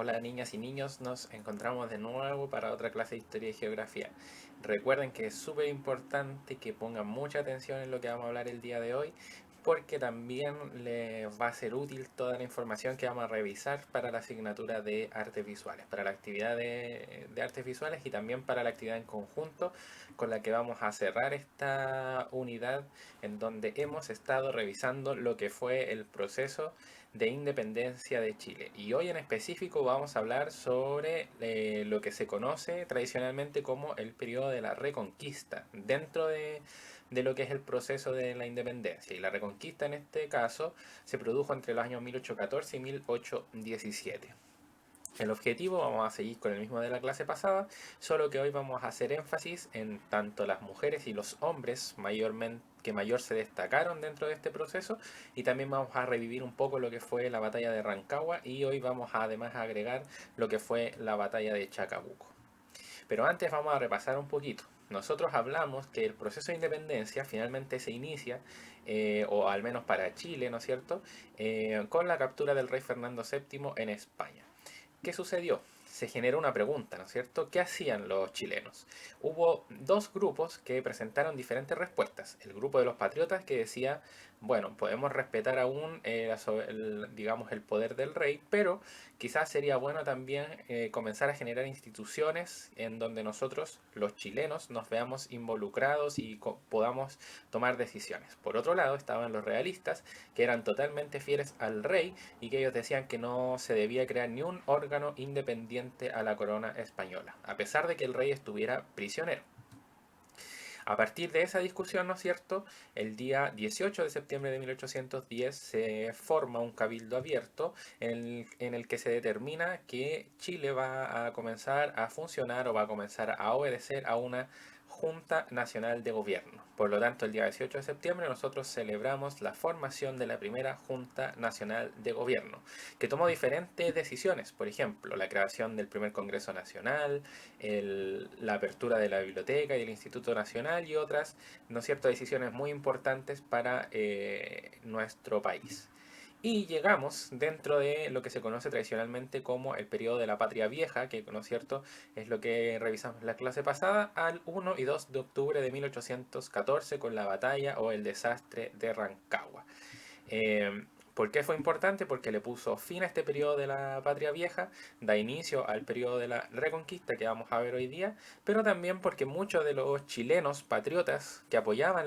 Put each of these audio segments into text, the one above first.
Hola niñas y niños, nos encontramos de nuevo para otra clase de historia y geografía. Recuerden que es súper importante que pongan mucha atención en lo que vamos a hablar el día de hoy, porque también les va a ser útil toda la información que vamos a revisar para la asignatura de artes visuales, para la actividad de artes visuales y también para la actividad en conjunto con la que vamos a cerrar esta unidad en donde hemos estado revisando lo que fue el proceso de independencia de Chile. Y hoy en específico vamos a hablar sobre lo que se conoce tradicionalmente como el periodo de la Reconquista, dentro de lo que es el proceso de la independencia. Y la Reconquista en este caso se produjo entre los años 1814 y 1817. El objetivo, vamos a seguir con el mismo de la clase pasada, solo que hoy vamos a hacer énfasis en tanto las mujeres y los hombres mayormente, que mayor se destacaron dentro de este proceso, y también vamos a revivir un poco lo que fue la batalla de Rancagua, y hoy vamos a además a agregar lo que fue la batalla de Chacabuco. Pero antes vamos a repasar un poquito. Nosotros hablamos que el proceso de independencia finalmente se inicia, o al menos para Chile, ¿no es cierto?, con la captura del rey Fernando VII en España. ¿Qué sucedió? Se generó una pregunta, ¿no es cierto? ¿Qué hacían los chilenos? Hubo dos grupos que presentaron diferentes respuestas. El grupo de los patriotas que decía, bueno, podemos respetar aún digamos, el poder del rey, pero quizás sería bueno también comenzar a generar instituciones en donde nosotros, los chilenos, nos veamos involucrados y podamos tomar decisiones. Por otro lado, estaban los realistas, que eran totalmente fieles al rey y que ellos decían que no se debía crear ni un órgano independiente a la corona española, a pesar de que el rey estuviera prisionero. A partir de esa discusión, ¿no es cierto?, el día 18 de septiembre de 1810 se forma un cabildo abierto en el que se determina que Chile va a comenzar a funcionar o va a comenzar a obedecer a una Junta Nacional de Gobierno. Por lo tanto, el día 18 de septiembre nosotros celebramos la formación de la primera Junta Nacional de Gobierno, que tomó diferentes decisiones, por ejemplo, la creación del primer Congreso Nacional, la apertura de la biblioteca y el Instituto Nacional y otras, ¿no es cierto?, decisiones muy importantes para nuestro país. Y llegamos dentro de lo que se conoce tradicionalmente como el periodo de la Patria Vieja, que, ¿no es cierto?, es lo que revisamos en la clase pasada, al 1 y 2 de octubre de 1814 con la batalla o el desastre de Rancagua. ¿Por qué fue importante? Porque le puso fin a este periodo de la Patria Vieja, da inicio al periodo de la Reconquista que vamos a ver hoy día, pero también porque muchos de los chilenos patriotas que apoyaban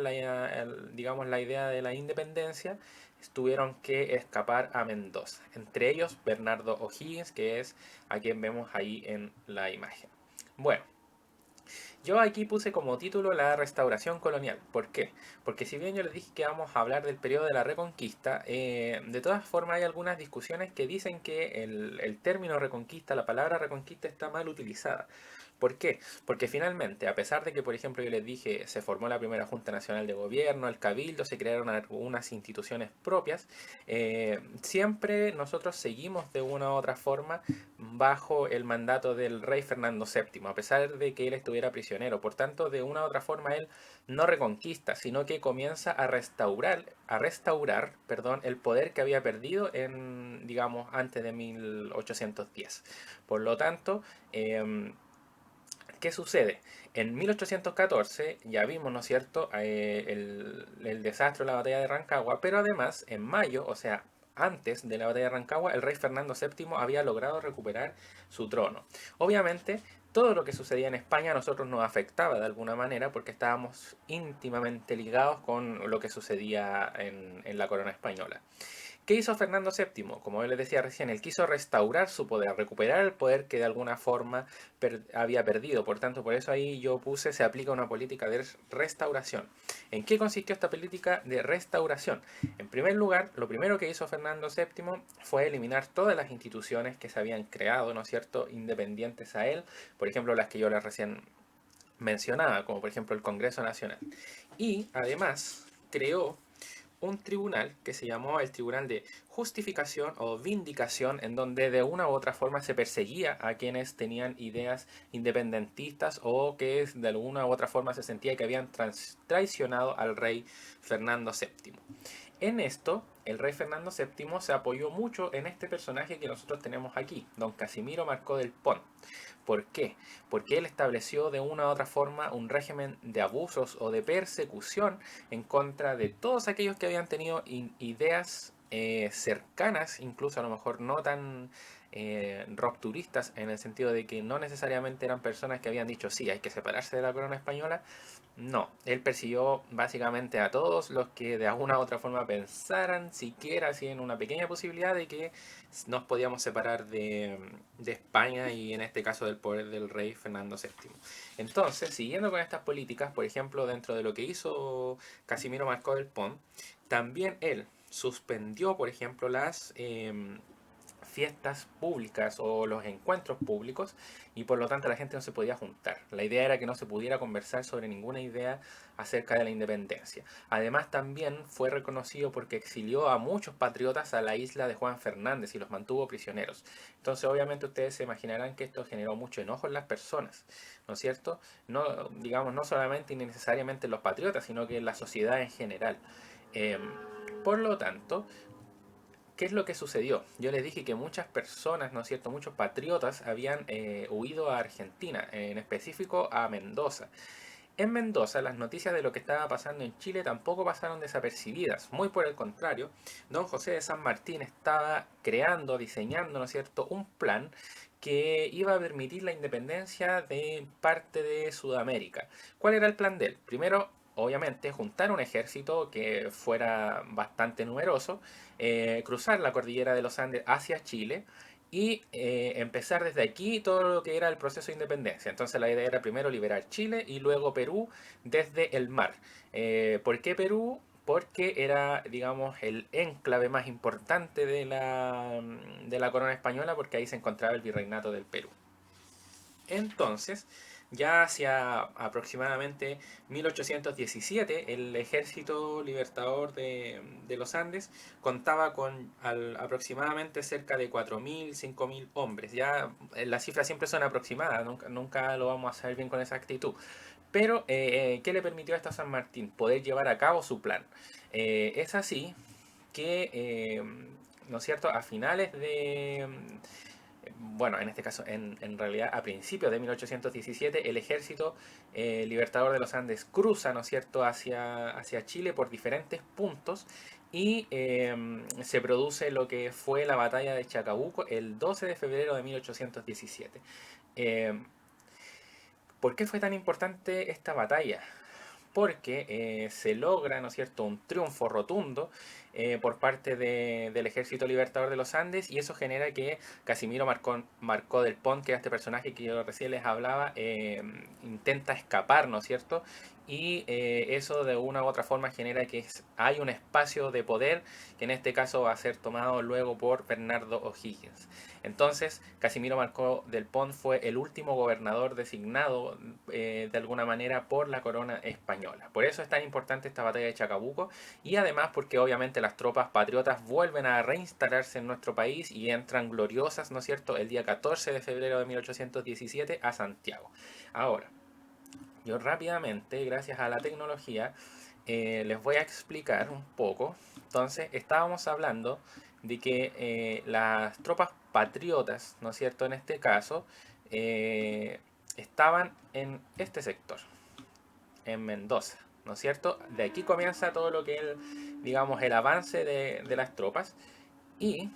digamos, la idea de la independencia tuvieron que escapar a Mendoza. Entre ellos Bernardo O'Higgins, que es a quien vemos ahí en la imagen. Bueno, yo aquí puse como título la restauración colonial. ¿Por qué? Porque si bien yo les dije que vamos a hablar del periodo de la Reconquista, de todas formas hay algunas discusiones que dicen que el término Reconquista, la palabra Reconquista está mal utilizada. ¿Por qué? Porque finalmente, a pesar de que, por ejemplo, yo les dije, se formó la primera Junta Nacional de Gobierno, el Cabildo, se crearon algunas instituciones propias, siempre nosotros seguimos de una u otra forma bajo el mandato del rey Fernando VII, a pesar de que él estuviera prisionero. Por tanto, de una u otra forma, él no reconquista, sino que comienza a restaurar, perdón, el poder que había perdido en, digamos, antes de 1810. Por lo tanto, ¿qué sucede? En 1814 ya vimos, ¿no es cierto?, el desastre de la batalla de Rancagua, pero además en mayo, o sea, antes de la batalla de Rancagua, el rey Fernando VII había logrado recuperar su trono. Obviamente, todo lo que sucedía en España a nosotros nos afectaba de alguna manera porque estábamos íntimamente ligados con lo que sucedía en la corona española. ¿Qué hizo Fernando VII? Como yo les decía recién, él quiso restaurar su poder, recuperar el poder que de alguna forma había perdido. Por tanto, por eso ahí yo puse, se aplica una política de restauración. ¿En qué consistió esta política de restauración? En primer lugar, lo primero que hizo Fernando VII fue eliminar todas las instituciones que se habían creado, ¿no es cierto?, independientes a él. Por ejemplo, las que yo les recién mencionaba, como por ejemplo el Congreso Nacional. Y además creó un tribunal que se llamó el Tribunal de Justificación o Vindicación, en donde de una u otra forma se perseguía a quienes tenían ideas independentistas o que de alguna u otra forma se sentía que habían traicionado al rey Fernando VII. En esto, el rey Fernando VII se apoyó mucho en este personaje que nosotros tenemos aquí, don Casimiro Marcó del Pont. ¿Por qué? Porque él estableció de una u otra forma un régimen de abusos o de persecución en contra de todos aquellos que habían tenido ideas cercanas, incluso a lo mejor no tan rupturistas, en el sentido de que no necesariamente eran personas que habían dicho sí, hay que separarse de la corona española. No, él persiguió básicamente a todos los que de alguna u otra forma pensaran siquiera así en una pequeña posibilidad de que nos podíamos separar de España y en este caso del poder del rey Fernando VII. Entonces, siguiendo con estas políticas, por ejemplo, dentro de lo que hizo Casimiro Marcó del Pont, también él suspendió, por ejemplo, las fiestas públicas o los encuentros públicos y por lo tanto la gente no se podía juntar. La idea era que no se pudiera conversar sobre ninguna idea acerca de la independencia. Además también fue reconocido porque exilió a muchos patriotas a la isla de Juan Fernández y los mantuvo prisioneros. Entonces obviamente ustedes se imaginarán que esto generó mucho enojo en las personas, ¿no es cierto? No, digamos, no solamente y necesariamente en los patriotas, sino que en la sociedad en general. Eh, por lo tanto, ¿qué es lo que sucedió? Yo les dije que muchas personas, ¿no es cierto? Muchos patriotas habían huido a Argentina, en específico a Mendoza. En Mendoza, las noticias de lo que estaba pasando en Chile tampoco pasaron desapercibidas. Muy por el contrario, don José de San Martín estaba creando, diseñando, ¿no es cierto?, un plan que iba a permitir la independencia de parte de Sudamérica. ¿Cuál era el plan de él? Primero, obviamente, juntar un ejército que fuera bastante numeroso, cruzar la cordillera de los Andes hacia Chile y empezar desde aquí todo lo que era el proceso de independencia. Entonces la idea era primero liberar Chile y luego Perú desde el mar. ¿Por qué Perú? Porque era, digamos, el enclave más importante de la corona española, porque ahí se encontraba el virreinato del Perú. Entonces, ya hacia aproximadamente 1817, el Ejército Libertador de los Andes contaba con aproximadamente cerca de 4.000, 5.000 hombres. Ya las cifras siempre son aproximadas, nunca lo vamos a saber bien con exactitud. Pero, ¿qué le permitió a San Martín? Poder llevar a cabo su plan. Es así que, ¿no es cierto?, a finales de bueno, en este caso, en realidad a principios de 1817, el ejército libertador de los Andes cruza, ¿no es cierto?, hacia Chile por diferentes puntos y se produce lo que fue la batalla de Chacabuco el 12 de febrero de 1817. Eh, ¿Por qué fue tan importante esta batalla? Porque se logra, ¿no es cierto?, un triunfo rotundo por parte del Ejército Libertador de los Andes y eso genera que Casimiro Marcó del Pont, que era este personaje que yo recién les hablaba, intenta escapar, ¿no es cierto? Y eso de una u otra forma genera que hay un espacio de poder que en este caso va a ser tomado luego por Bernardo O'Higgins. Entonces, Casimiro Marcó del Pont fue el último gobernador designado de alguna manera por la corona española. Por eso es tan importante esta batalla de Chacabuco y además porque obviamente las tropas patriotas vuelven a reinstalarse en nuestro país y entran gloriosas, ¿no es cierto?, el día 14 de febrero de 1817 a Santiago. Ahora, yo rápidamente, gracias a la tecnología, les voy a explicar un poco. Entonces, estábamos hablando de que las tropas patriotas, ¿no es cierto?, en este caso, estaban en este sector, en Mendoza, ¿no es cierto? De aquí comienza todo lo que es, digamos, el avance de las tropas y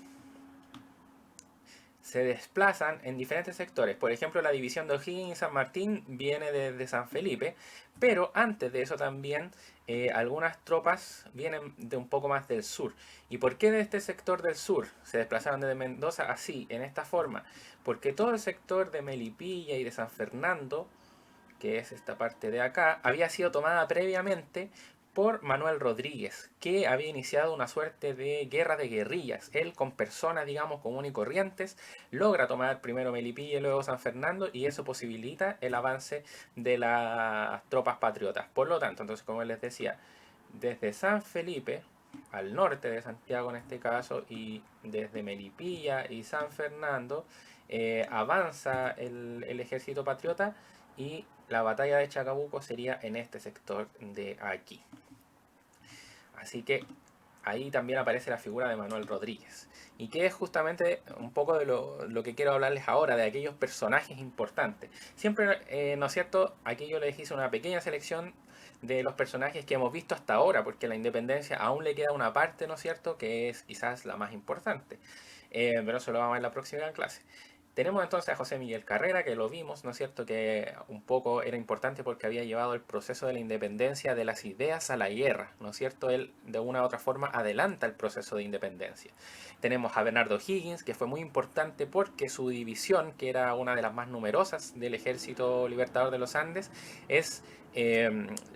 se desplazan en diferentes sectores. Por ejemplo, la división de O'Higgins y San Martín viene desde San Felipe, pero antes de eso también algunas tropas vienen de un poco más del sur. ¿Y por qué de este sector del sur se desplazaron desde Mendoza así, en esta forma? Porque todo el sector de Melipilla y de San Fernando, que es esta parte de acá, había sido tomada previamente por Manuel Rodríguez, que había iniciado una suerte de guerra de guerrillas. Él, con personas, digamos, comunes y corrientes, logra tomar primero Melipilla y luego San Fernando, y eso posibilita el avance de las tropas patriotas. Por lo tanto, entonces, como les decía, desde San Felipe, al norte de Santiago en este caso, y desde Melipilla y San Fernando, avanza el ejército patriota y la batalla de Chacabuco sería en este sector de aquí. Así que ahí también aparece la figura de Manuel Rodríguez. Y que es justamente un poco de lo que quiero hablarles ahora, de aquellos personajes importantes. Siempre, ¿no es cierto? Aquí yo les hice una pequeña selección de los personajes que hemos visto hasta ahora, porque la independencia aún le queda una parte, ¿no es cierto?, que es quizás la más importante. Pero eso lo vamos a ver en la próxima clase. Tenemos entonces a José Miguel Carrera, que lo vimos, ¿no es cierto?, que un poco era importante porque había llevado el proceso de la independencia de las ideas a la guerra, ¿no es cierto? Él de una u otra forma adelanta el proceso de independencia. Tenemos a Bernardo Higgins, que fue muy importante porque su división, que era una de las más numerosas del Ejército Libertador de los Andes, es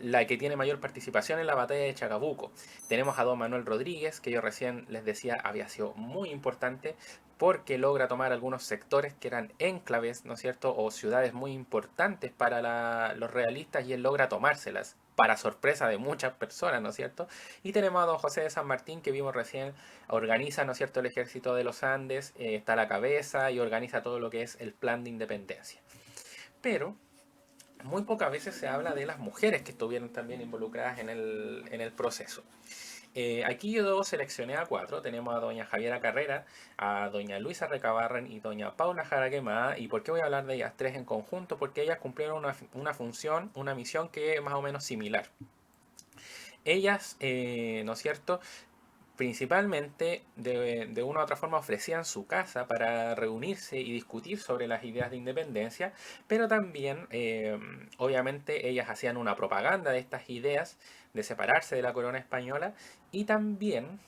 la que tiene mayor participación en la batalla de Chacabuco. Tenemos a don Manuel Rodríguez, que yo recién les decía había sido muy importante porque logra tomar algunos sectores que eran enclaves, ¿no es cierto?, o ciudades muy importantes para los realistas, y él logra tomárselas, para sorpresa de muchas personas, ¿no es cierto? Y tenemos a don José de San Martín, que vimos recién, organiza, ¿no es cierto?, el ejército de los Andes, está a la cabeza y organiza todo lo que es el plan de independencia. Pero muy pocas veces se habla de las mujeres que estuvieron también involucradas en el proceso. Aquí yo seleccioné a 4. Tenemos a doña Javiera Carrera, a doña Luisa Recabarren y doña Paula Jara Quemada. ¿Y por qué voy a hablar de ellas 3 en conjunto? Porque ellas cumplieron una función, una misión que es más o menos similar. Ellas, ¿no es cierto?, principalmente de una u otra forma ofrecían su casa para reunirse y discutir sobre las ideas de independencia, pero también obviamente ellas hacían una propaganda de estas ideas de separarse de la corona española, y también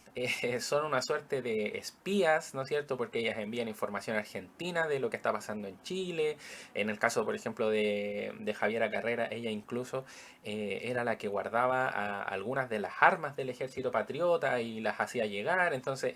son una suerte de espías, ¿no es cierto? Porque ellas envían información a Argentina de lo que está pasando en Chile. En el caso, por ejemplo, de Javiera Carrera, ella incluso era la que guardaba algunas de las armas del ejército patriota y las hacía llegar. Entonces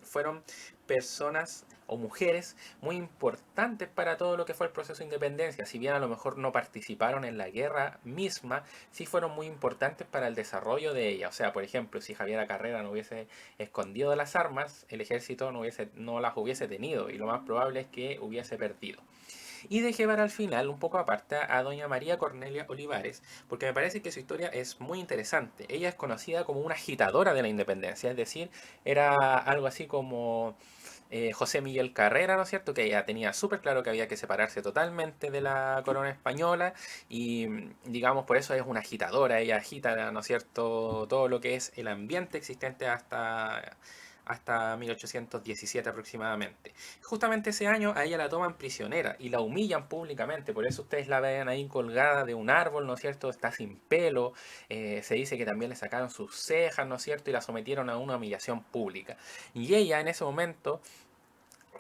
fueron personas o mujeres muy importantes para todo lo que fue el proceso de independencia. Si bien a lo mejor no participaron en la guerra misma, sí fueron muy importantes para el desarrollo de ella. O sea, por ejemplo, si Javiera Carrera no hubiese escondido las armas, el ejército no las hubiese tenido, y lo más probable es que hubiese perdido. Y dejé para al final, un poco aparte, a doña María Cornelia Olivares, porque me parece que su historia es muy interesante. Ella es conocida como una agitadora de la independencia, es decir, era algo así como José Miguel Carrera, ¿no es cierto?, que ella tenía súper claro que había que separarse totalmente de la corona española, y digamos por eso es una agitadora. Ella agita, ¿no es cierto?, todo lo que es el ambiente existente hasta 1817 aproximadamente. Justamente ese año a ella la toman prisionera y la humillan públicamente, por eso ustedes la ven ahí colgada de un árbol, ¿no es cierto? Está sin pelo, se dice que también le sacaron sus cejas, ¿no es cierto?, y la sometieron a una humillación pública. Y ella en ese momento,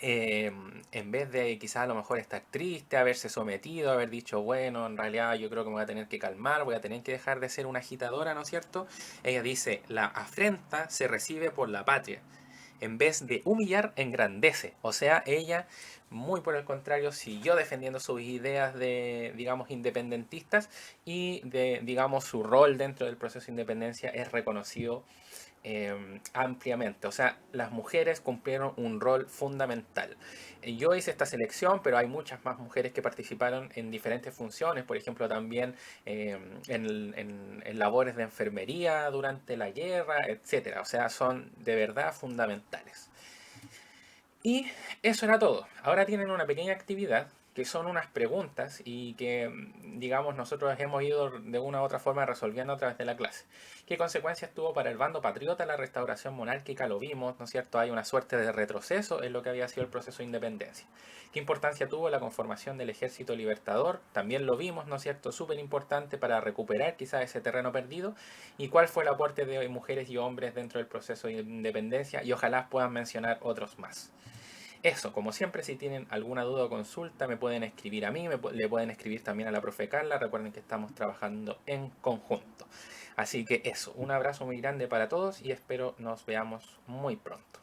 en vez de quizás a lo mejor estar triste, haberse sometido, haber dicho, bueno, en realidad yo creo que me voy a tener que calmar, voy a tener que dejar de ser una agitadora, ¿no es cierto? Ella dice, la afrenta se recibe por la patria. En vez de humillar, engrandece. O sea, ella, muy por el contrario, siguió defendiendo sus ideas de, digamos, independentistas, y de, digamos, su rol dentro del proceso de independencia es reconocido ampliamente. O sea, las mujeres cumplieron un rol fundamental. Yo hice esta selección, pero hay muchas más mujeres que participaron en diferentes funciones, por ejemplo, también en labores de enfermería durante la guerra, etcétera. O sea, son de verdad fundamentales. Y eso era todo. Ahora tienen una pequeña actividad que son unas preguntas, y que, digamos, nosotros hemos ido de una u otra forma resolviendo a través de la clase. ¿Qué consecuencias tuvo para el bando patriota la restauración monárquica? Lo vimos, ¿no es cierto? Hay una suerte de retroceso en lo que había sido el proceso de independencia. ¿Qué importancia tuvo la conformación del ejército libertador? También lo vimos, ¿no es cierto? Súper importante para recuperar quizás ese terreno perdido. ¿Y cuál fue el aporte de mujeres y hombres dentro del proceso de independencia? Y ojalá puedan mencionar otros más. Eso, como siempre, si tienen alguna duda o consulta, me pueden escribir a mí, le pueden escribir también a la profe Carla. Recuerden que estamos trabajando en conjunto. Así que eso, un abrazo muy grande para todos y espero nos veamos muy pronto.